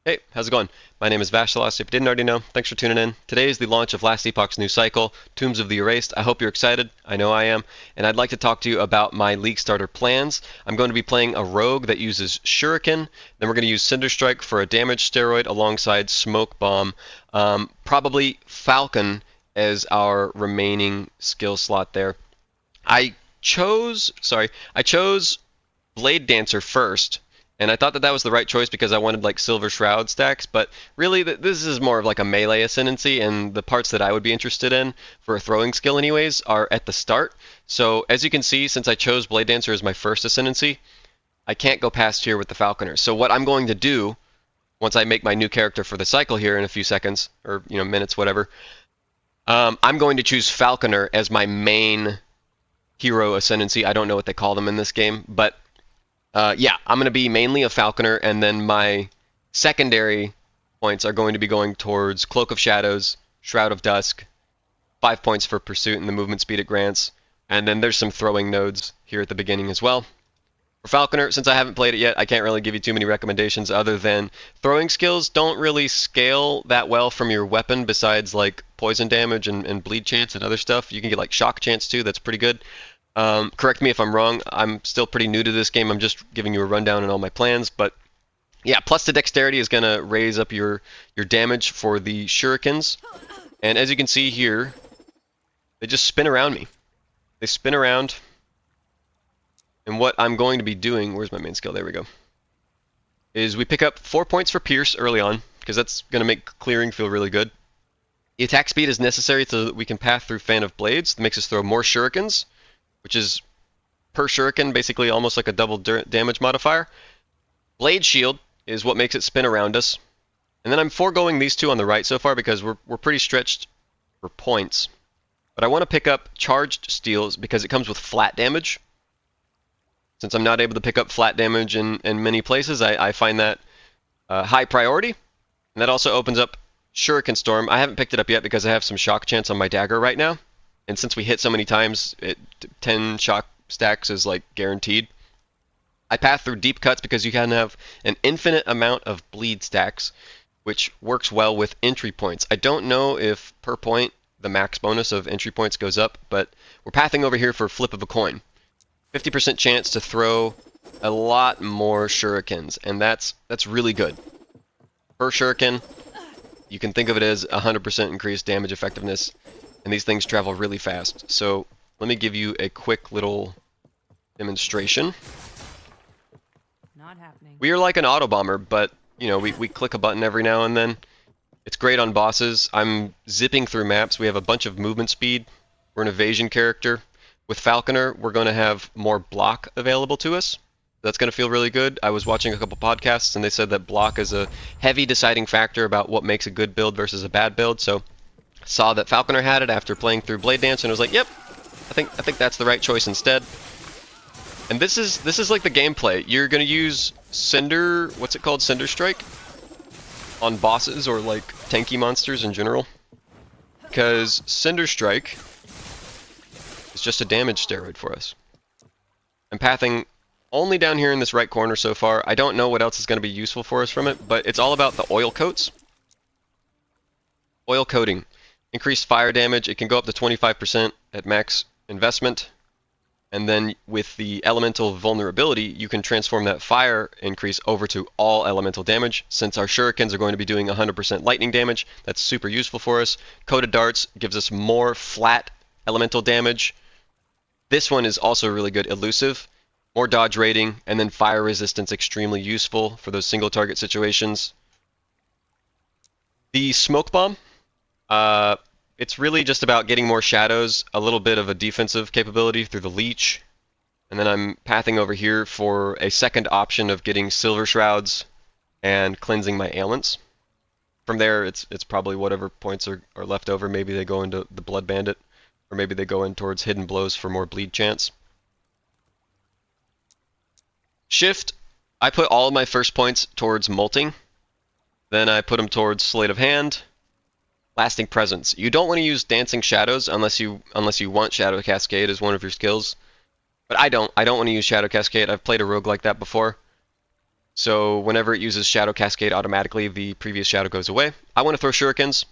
Hey, how's it going? My name is Vashalos. If you didn't already know, thanks for tuning in. Today is the launch of Last Epoch's new cycle, Tombs of the Erased. I hope you're excited. I know I am. And I'd like to talk to you about my League starter plans. I'm going to be playing a rogue that uses Shuriken. Then we're going to use Cinder Strike for a damage steroid alongside Smoke Bomb. Probably Falcon as our remaining skill slot there. I chose Blade Dancer first. And I thought that was the right choice because I wanted like Silver Shroud stacks, but really this is more of like a melee ascendancy, and the parts that I would be interested in for a throwing skill anyways are at the start. So as you can see, since I chose Blade Dancer as my first ascendancy, I can't go past here with the Falconer. So what I'm going to do, once I make my new character for the cycle here in a few seconds, or minutes, whatever, I'm going to choose Falconer as my main hero ascendancy. I don't know what they call them in this game, but yeah, I'm going to be mainly a Falconer, and then my secondary points are going to be going towards Cloak of Shadows, Shroud of Dusk, 5 points for Pursuit and the movement speed it grants, and then there's some throwing nodes here at the beginning as well. For Falconer, since I haven't played it yet, I can't really give you too many recommendations other than throwing skills don't really scale that well from your weapon besides like poison damage and bleed chance and other stuff. You can get like shock chance too, that's pretty good. Correct me if I'm wrong. I'm still pretty new to this game. I'm just giving you a rundown on all my plans. But yeah, plus the dexterity is going to raise up your damage for the Shurikens. And as you can see here, they just spin around me. They spin around. And what I'm going to be doing, where's my main skill? There we go. Is we pick up 4 points for Pierce early on, because that's going to make clearing feel really good. The attack speed is necessary so that we can path through Fan of Blades. That makes us throw more Shurikens, which is per Shuriken, basically almost like a double damage modifier. Blade Shield is what makes it spin around us. And then I'm foregoing these two on the right so far because we're pretty stretched for points. But I want to pick up Charged Steels because it comes with flat damage. Since I'm not able to pick up flat damage in many places, I find that high priority. And that also opens up Shuriken Storm. I haven't picked it up yet because I have some shock chance on my dagger right now. And since we hit so many times, 10 shock stacks is like guaranteed. I path through deep cuts because you can have an infinite amount of bleed stacks, which works well with entry points. I don't know if per point the max bonus of entry points goes up, but we're pathing over here for flip of a coin. 50% chance to throw a lot more Shurikens, and that's really good. Per Shuriken, you can think of it as 100% increased damage effectiveness. And these things travel really fast. So let me give you a quick little demonstration. Not happening. We are like an auto bomber, but we click a button every now and then. It's great on bosses. I'm zipping through maps. We have a bunch of movement speed. We're an evasion character. With Falconer, we're going to have more block available to us. That's going to feel really good. I was watching a couple podcasts and they said that block is a heavy deciding factor about what makes a good build versus a bad build. So saw that Falconer had it after playing through Blade Dancer, and I was like, yep, I think that's the right choice instead. And this is like the gameplay. You're gonna use Cinder, what's it called, Cinder Strike, on bosses or like tanky monsters in general, because Cinder Strike is just a damage steroid for us. I'm pathing only down here in this right corner so far. I don't know what else is going to be useful for us from it, but it's all about the oil coats. Oil coating. Increased fire damage, it can go up to 25% at max investment. And then with the elemental vulnerability, you can transform that fire increase over to all elemental damage. Since our Shurikens are going to be doing 100% lightning damage, that's super useful for us. Coated darts gives us more flat elemental damage. This one is also really good, elusive. More dodge rating, and then fire resistance, extremely useful for those single target situations. The smoke bomb. It's really just about getting more shadows, a little bit of a defensive capability through the leech, and then I'm pathing over here for a second option of getting silver shrouds and cleansing my ailments. From there, it's probably whatever points are left over. Maybe they go into the Blood Bandit, or maybe they go in towards Hidden Blows for more bleed chance. Shift, I put all of my first points towards Molting. Then I put them towards Sleight of Hand. Lasting Presence. You don't want to use Dancing Shadows unless you want Shadow Cascade as one of your skills. But I don't want to use Shadow Cascade. I've played a rogue like that before. So whenever it uses Shadow Cascade automatically, the previous shadow goes away. I want to throw Shurikens,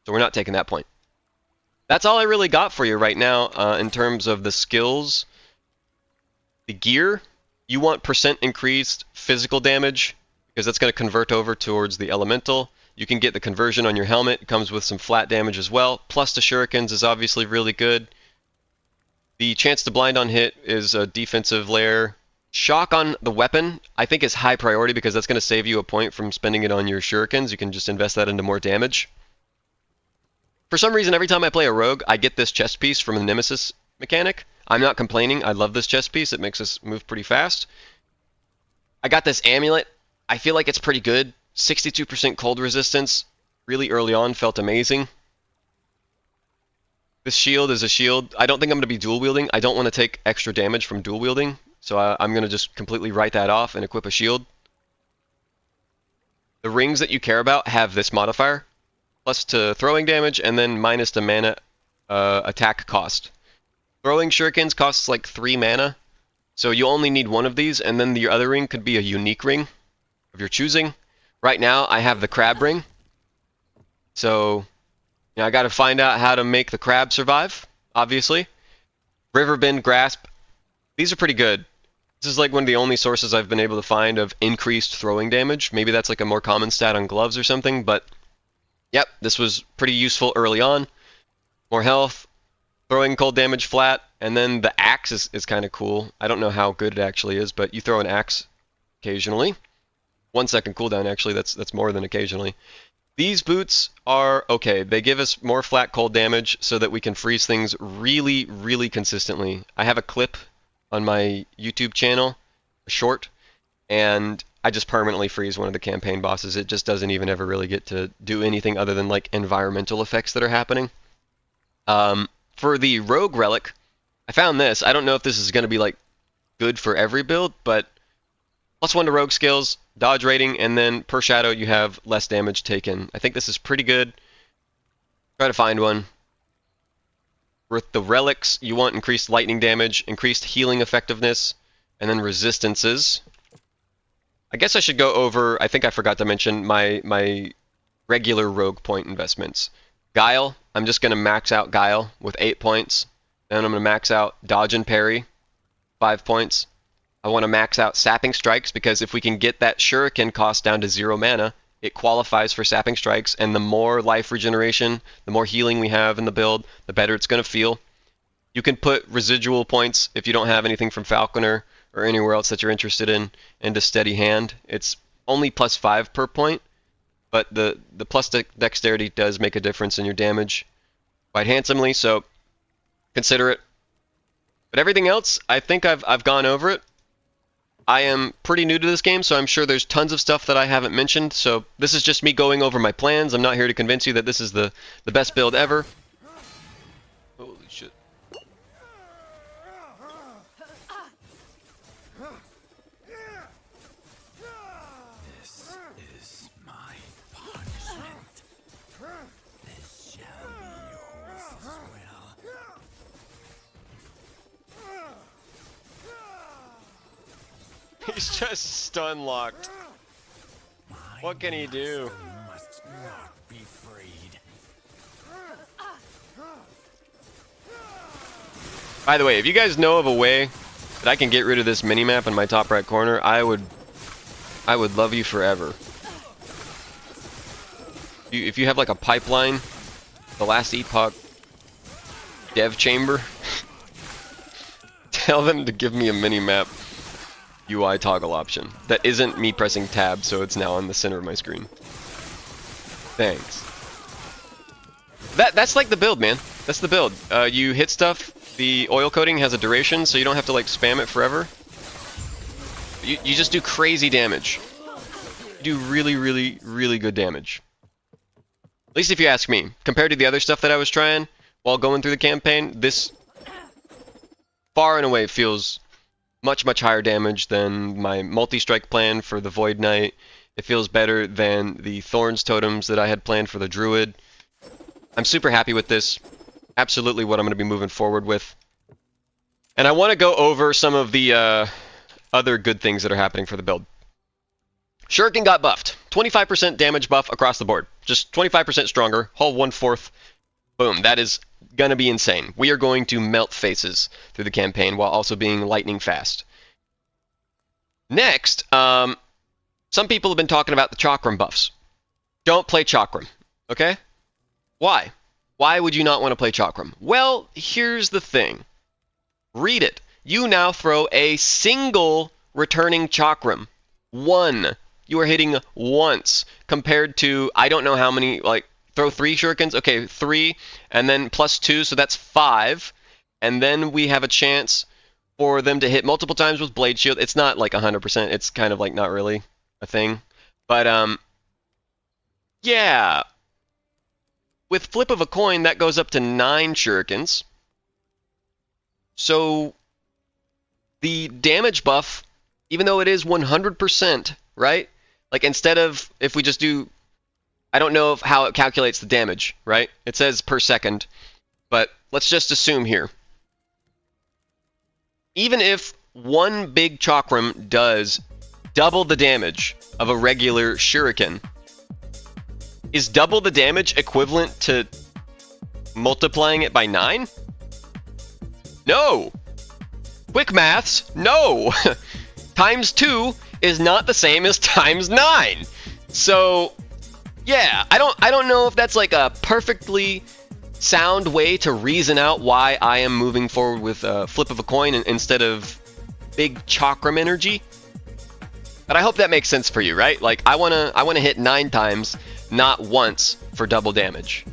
so we're not taking that point. That's all I really got for you right now in terms of the skills. The gear, you want percent increased physical damage because that's going to convert over towards the elemental. You can get the conversion on your helmet. It comes with some flat damage as well. Plus the Shurikens is obviously really good. The chance to blind on hit is a defensive layer. Shock on the weapon, I think, is high priority because that's going to save you a point from spending it on your Shurikens. You can just invest that into more damage. For some reason, every time I play a rogue, I get this chest piece from the Nemesis mechanic. I'm not complaining. I love this chest piece. It makes us move pretty fast. I got this amulet. I feel like it's pretty good. 62% cold resistance. Really early on, felt amazing. This shield is a shield. I don't think I'm going to be dual wielding. I don't want to take extra damage from dual wielding. So I'm going to just completely write that off and equip a shield. The rings that you care about have this modifier. Plus to throwing damage and then minus to mana attack cost. Throwing Shurikens costs like 3 mana. So you only need one of these, and then the other ring could be a unique ring of your choosing. Right now, I have the crab ring. So, I got to find out how to make the crab survive, obviously. Riverbend Grasp. These are pretty good. This is like one of the only sources I've been able to find of increased throwing damage. Maybe that's like a more common stat on gloves or something, but yep, this was pretty useful early on. More health. Throwing cold damage flat, and then the axe is kind of cool. I don't know how good it actually is, but you throw an axe occasionally. 1 second cooldown, actually, that's more than occasionally. These boots are okay. They give us more flat cold damage so that we can freeze things really, really consistently. I have a clip on my YouTube channel, a short, and I just permanently freeze one of the campaign bosses. It just doesn't even ever really get to do anything other than like environmental effects that are happening. For the Rogue Relic, I found this. I don't know if this is going to be like good for every build, but +1 to Rogue skills, dodge rating, and then per shadow you have less damage taken. I think this is pretty good. Try to find one. With the relics, you want increased lightning damage, increased healing effectiveness, and then resistances. I guess I should go over, I think I forgot to mention my regular Rogue point investments. Guile, I'm just going to max out Guile with 8 points. Then I'm going to max out Dodge and Parry, 5 points. I want to max out Sapping Strikes because if we can get that Shuriken cost down to 0 mana, it qualifies for Sapping Strikes, and the more life regeneration, the more healing we have in the build, the better it's going to feel. You can put residual points if you don't have anything from Falconer or anywhere else that you're interested in into Steady Hand. It's only +5 per point. But the plus dexterity does make a difference in your damage quite handsomely, so consider it. But everything else, I think I've gone over it. I am pretty new to this game, so I'm sure there's tons of stuff that I haven't mentioned. So this is just me going over my plans. I'm not here to convince you that this is the best build ever. Holy shit. He's just stun locked. What can he do? Must not be freed. By the way, if you guys know of a way that I can get rid of this minimap in my top right corner, I would love you forever. If you have like a pipeline, the last Epoch dev chamber, tell them to give me a minimap UI toggle option that isn't me pressing tab, so it's now on the center of my screen. Thanks. That's like the build, man. That's the build. You hit stuff. The oil coating has a duration, so you don't have to like spam it forever. You just do crazy damage. You do really, really, really good damage. At least if you ask me. Compared to the other stuff that I was trying while going through the campaign, this far and away feels much, much higher damage than my multi-strike plan for the Void Knight. It feels better than the Thorns totems that I had planned for the Druid. I'm super happy with this. Absolutely what I'm going to be moving forward with. And I want to go over some of the other good things that are happening for the build. Shuriken got buffed. 25% damage buff across the board. Just 25% stronger. Hull 1/4. Boom. That is gonna be insane. We are going to melt faces through the campaign while also being lightning fast. Next, some people have been talking about the Chakram buffs. Don't play Chakram, okay? Why? Why would you not want to play Chakram? Well, here's the thing. Read it. You now throw a single returning Chakram. One. You are hitting once compared to, I don't know how many, like, throw 3 Shurikens? Okay, 3, and then plus 2, so that's 5. And then we have a chance for them to hit multiple times with Blade Shield. It's not like 100%. It's kind of like not really a thing. But, yeah. With flip of a coin, that goes up to 9 Shurikens. So the damage buff, even though it is 100%, right? Like instead of, if we just do, I don't know how it calculates the damage, right? It says per second, but let's just assume here. Even if one big Chakram does double the damage of a regular Shuriken, is double the damage equivalent to multiplying it by 9? No! Quick maths, no! Times 2 is not the same as times 9. So, yeah, I don't know if that's like a perfectly sound way to reason out why I am moving forward with a flip of a coin instead of big Chakram energy. But I hope that makes sense for you, right? Like I wanna hit 9 times, not once for double damage.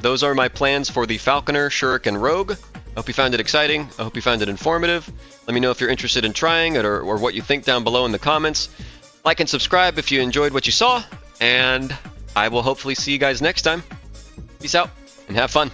Those are my plans for the Falconer, Shuriken, Rogue. I hope you found it exciting. I hope you found it informative. Let me know if you're interested in trying it or what you think down below in the comments. Like and subscribe if you enjoyed what you saw, and I will hopefully see you guys next time. Peace out, and have fun.